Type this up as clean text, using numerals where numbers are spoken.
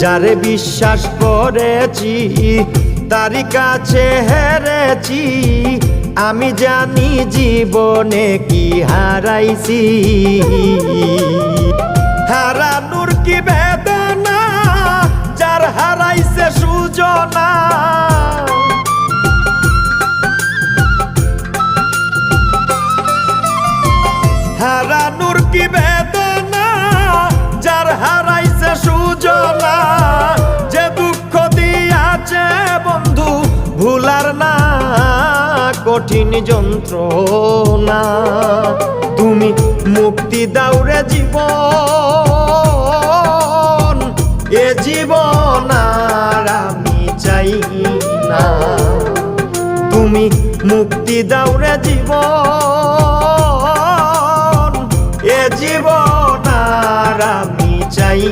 যারে বিশ্বাস করেছি তারি কাছে হেরেছি, আমি জানি জীবনে কি হারাইছি। হারানোর কি বেদনা, যার হারাইছে সুজনা। হারানোর কি বেদনা, যার হারাইছে সুজনা। যে দুঃখ দিয়াছে বন্ধু ভুলার না কঠিন যন্ত্রণা। তুমি মুক্তি দাও রে জীবন, এ জীবন আর আমি চাই না। তুমি মুক্তি দাও রে জীবন, এ জীবন আর আমি চাই